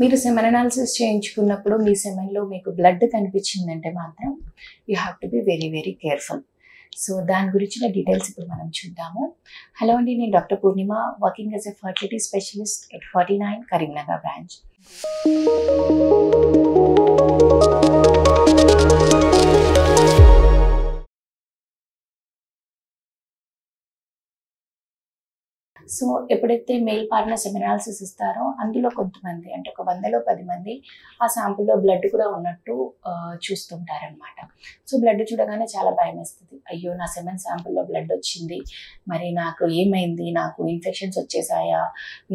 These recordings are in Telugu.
మీరు సెమెన్ అనాలిసిస్ చేయించుకున్నప్పుడు మీ సెమెన్లో మీకు బ్లడ్ కనిపించిందంటే మాత్రం you have to be very very careful. So దాని గురించిన డీటెయిల్స్ ఇప్పుడు మనం చూద్దాము. హలో అండి, నేను doctor Purnima, working as a fertility specialist at 49 Karimnagar branch. So ఎప్పుడైతే మెయిల్ పార్ట్నర్ సెమెన్ అనాలిసిస్ ఇస్తారో అందులో కొంతమంది, అంటే ఒక 100లో 10 మంది ఆ శాంపుల్లో బ్లడ్ కూడా ఉన్నట్టు చూస్తుంటారనమాట. సో బ్లడ్ చూడగానే చాలా భయం వేస్తుంది. అయ్యో, నా సెమెన్ శాంపుల్లో బ్లడ్ వచ్చింది, మరి నాకు ఏమైంది, నాకు ఇన్ఫెక్షన్స్ వచ్చేసాయా,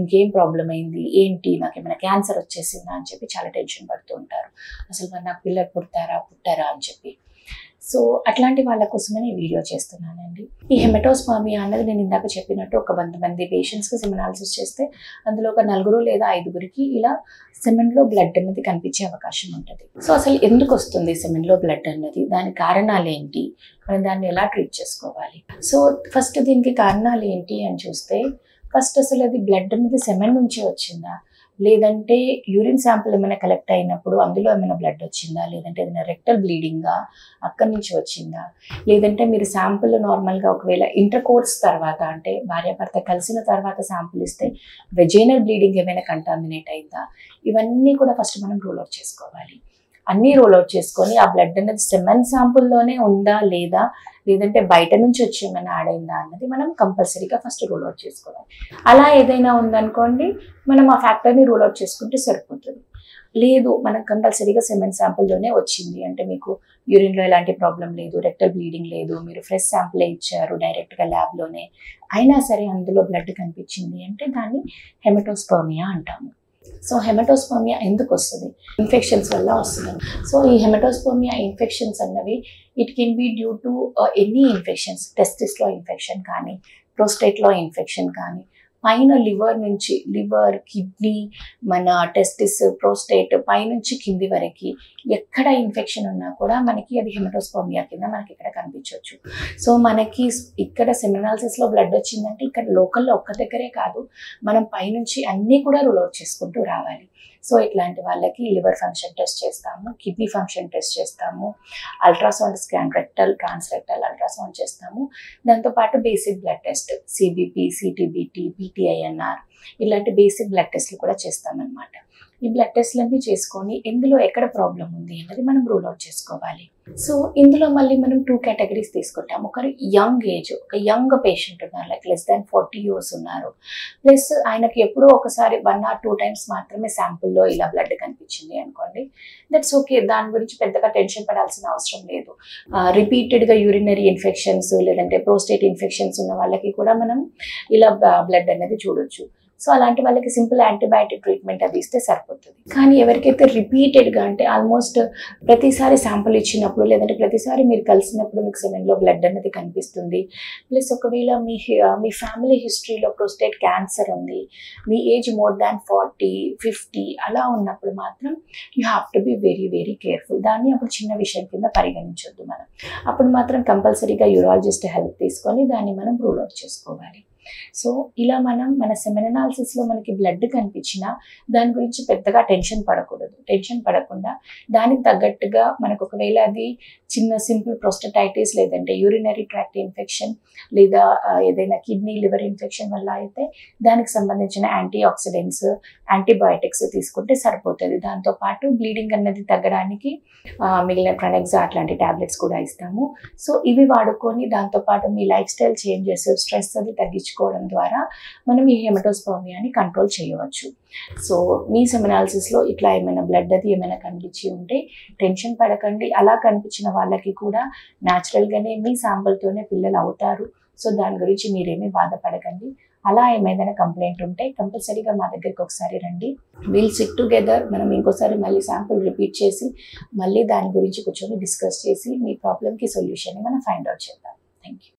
ఇంకేం ప్రాబ్లం అయింది, ఏంటి, నాకు ఏమైనా క్యాన్సర్ వచ్చేసిందా అని చెప్పి చాలా టెన్షన్ పడుతూ ఉంటారు. అసలు మరి నాకు పిల్లలు పుట్టారా అని చెప్పి. సో అట్లాంటి వాళ్ళ కోసమని ఈ వీడియో చేస్తున్నానండి. ఈ హెమటోస్పర్మియా అన్నది నేను ఇందాక చెప్పినట్టు ఒక 100 మంది పేషెంట్స్కి సెమెన్ అనాలిసిస్ చేస్తే అందులో ఒక 4 లేదా 5 ఇలా సెమెన్లో బ్లడ్ అన్నది కనిపించే అవకాశం ఉంటుంది. సో అసలు ఎందుకు వస్తుంది సెమెన్లో బ్లడ్ అన్నది, దాని కారణాలు ఏంటి, మనం దాన్ని ఎలా ట్రీట్ చేసుకోవాలి? సో ఫస్ట్ దీనికి కారణాలు ఏంటి అని చూస్తే, ఫస్ట్ అసలు అది బ్లడ్ అనేది సెమెన్ నుంచి వచ్చిందా, లేదంటే యూరిన్ శాంపుల్ ఏమైనా కలెక్ట్ అయినప్పుడు అందులో ఏమైనా బ్లడ్ వచ్చిందా, లేదంటే ఏదైనా రెక్టల్ బ్లీడింగా అక్కడి నుంచి వచ్చిందా, లేదంటే మీరు శాంపుల్ నార్మల్గా ఒకవేళ ఇంటర్ కోర్స్ తర్వాత, అంటే భార్యాభర్త కలిసిన తర్వాత శాంపుల్ ఇస్తే వెజైనల్ బ్లీడింగ్ ఏమైనా కంటామినేట్ అయిందా, ఇవన్నీ కూడా ఫస్ట్ మనం రూల్ అవుట్ చేసుకోవాలి. అన్నీ రూల్ అవుట్ చేసుకొని ఆ బ్లడ్ అనేది సెమెన్ శాంపుల్లోనే ఉందా లేదా, లేదంటే బయట నుంచి వచ్చి ఏమైనా యాడ్ అయిందా అన్నది మనం కంపల్సరీగా ఫస్ట్ రూల్ అవుట్ చేసుకోవాలి. అలా ఏదైనా ఉందనుకోండి, మనం ఆ ఫ్యాక్టర్ని రూల్ అవుట్ చేసుకుంటే సరిపోతుంది. లేదు, మనకు కంపల్సరీగా సెమెన్ శాంపుల్లోనే వచ్చింది అంటే మీకు యూరిన్లో ఎలాంటి ప్రాబ్లం లేదు, రెక్టల్ బ్లీడింగ్ లేదు, మీరు ఫ్రెష్ శాంపులే ఇచ్చారు డైరెక్ట్గా ల్యాబ్లోనే, అయినా సరే అందులో బ్లడ్ కనిపించింది అంటే దాన్ని హెమటోస్పర్మియా అంటాము. సో హెమటోస్పర్మియా ఎందుకు వస్తుంది? ఇన్ఫెక్షన్స్ వల్ల వస్తుంది. సో ఈ హెమటోస్పర్మియా ఇన్ఫెక్షన్స్ అన్నవి it can be due to any infections, టెస్టిస్లో ఇన్ఫెక్షన్ కానీ, ప్రోస్టేట్లో ఇన్ఫెక్షన్ కానీ, పైన లివర్, కిడ్నీ, మన టెస్టిస్, ప్రోస్టేట్ పైనుంచి కింది వరకు ఎక్కడ ఇన్ఫెక్షన్ ఉన్నా కూడా మనకి అది హెమటోస్పర్మియా కింద మనకి ఇక్కడ కనిపించవచ్చు. సో మనకి ఇక్కడ సెమెన్ అనాలిసిస్లో బ్లడ్ వచ్చిందంటే ఇక్కడ లోకల్లో ఒక్క దగ్గరే కాదు, మనం పైనుంచి అన్నీ కూడా రూల్ అవుట్ చేసుకుంటూ రావాలి. సో ఇట్లాంటి వాళ్ళకి లివర్ ఫంక్షన్ టెస్ట్ చేస్తాము, కిడ్నీ ఫంక్షన్ టెస్ట్ చేస్తాము, ultrasound scan, rectal, transrectal ultrasound చేస్తాము. దాంతోపాటు బేసిక్ బ్లడ్ టెస్ట్ సిబిపి, సిటీబీటీ, పిటిఐఎన్ఆర్ ఇలాంటి బేసిక్ బ్లడ్ టెస్ట్లు కూడా చేస్తామన్నమాట. ఈ బ్లడ్ టెస్ట్లన్నీ చేసుకొని ఇందులో ఎక్కడ ప్రాబ్లం ఉంది అన్నది మనం రూల్ అవుట్ చేసుకోవాలి. సో ఇందులో మళ్ళీ మనం 2 కేటగిరీస్ తీసుకుంటాం. ఒకరు యంగ్ ఏజ్, ఒక యంగ్ పేషెంట్ ఉన్నారు, లైక్ లెస్ దాన్ 40 years ఉన్నారు, ప్లస్ ఆయనకి ఎప్పుడో ఒకసారి 1 or 2 times మాత్రమే శాంపుల్లో ఇలా బ్లడ్ కనిపించింది అనుకోండి, దట్స్ ఓకే, దాని గురించి పెద్దగా టెన్షన్ పడాల్సిన అవసరం లేదు. రిపీటెడ్గా యూరినరీ ఇన్ఫెక్షన్స్ లేదంటే ప్రోస్టేట్ ఇన్ఫెక్షన్స్ ఉన్న వాళ్ళకి కూడా మనం ఇలా బ్లడ్ అనేది చూడొచ్చు. సో అలాంటి వాళ్ళకి సింపుల్ యాంటీబయాటిక్ ట్రీట్మెంట్ అది ఇస్తే సరిపోతుంది. కానీ ఎవరికైతే రిపీటెడ్గా, అంటే ఆల్మోస్ట్ ప్రతిసారి శాంపుల్ ఇచ్చినప్పుడు లేదంటే ప్రతిసారి మీరు కలిసినప్పుడు మీకు సెమెన్లో బ్లడ్ అనేది కనిపిస్తుంది, ప్లస్ ఒకవేళ మీ ఫ్యామిలీ హిస్టరీలో ప్రోస్టేట్ క్యాన్సర్ ఉంది, మీ ఏజ్ మోర్ దాన్ 40, 50 అలా ఉన్నప్పుడు మాత్రం you have to be very very careful. దాన్ని అప్పుడు చిన్న విషయం కింద పరిగణించొద్దు మనం. అప్పుడు మాత్రం కంపల్సరీగా యూరాలజిస్ట్ హెల్ప్ తీసుకొని దాన్ని మనం రూల్ అవుట్ చేసుకోవాలి. సో ఇలా మనం మన సెమెన్ అనాలిసిస్లో మనకి బ్లడ్ కనిపించినా దాని గురించి పెద్దగా టెన్షన్ పడకూడదు. టెన్షన్ పడకుండా దానికి తగ్గట్టుగా మనకు ఒకవేళ అది చిన్న సింపుల్ ప్రోస్టటైటిస్ లేదంటే యూరినరీ ట్రాక్ట్ ఇన్ఫెక్షన్ లేదా ఏదైనా కిడ్నీ, లివర్ ఇన్ఫెక్షన్ వల్ల అయితే దానికి సంబంధించిన యాంటీ ఆక్సిడెంట్స్, యాంటీబయాటిక్స్ తీసుకుంటే సరిపోతుంది. దాంతోపాటు బ్లీడింగ్ అన్నది తగ్గడానికి మిగిలిన ట్రనెక్సా అట్లాంటి ట్యాబ్లెట్స్ కూడా ఇస్తాము. సో ఇవి వాడుకొని దాంతోపాటు మీ లైఫ్ స్టైల్ చేంజెస్, స్ట్రెస్ అది తగ్గించుకోవడం ద్వారా మనం ఈ హెమటోస్పర్మియాని కంట్రోల్ చేయవచ్చు. సో మీ సెమెన్ అనాలిసిస్లో ఇట్లా ఏమైనా బ్లడ్ అది ఏమైనా కనిపించి ఉంటే టెన్షన్ పడకండి. అలా కనిపించిన వాళ్ళకి కూడా న్యాచురల్గానే మీ శాంపుల్తోనే పిల్లలు అవుతారు. సో దాని గురించి మీరేమీ బాధపడకండి. అలా ఏమైనా కంప్లైంట్ ఉంటే కంపల్సరీగా మా దగ్గరికి ఒకసారి రండి. విల్ సిట్ టుగెదర్, మనం ఇంకోసారి మళ్ళీ శాంపుల్ రిపీట్ చేసి మళ్ళీ దాని గురించి కూర్చొని డిస్కస్ చేసి మీ ప్రాబ్లమ్కి సొల్యూషన్ మనం ఫైండ్ అవుట్ చేద్దాం. Thank you.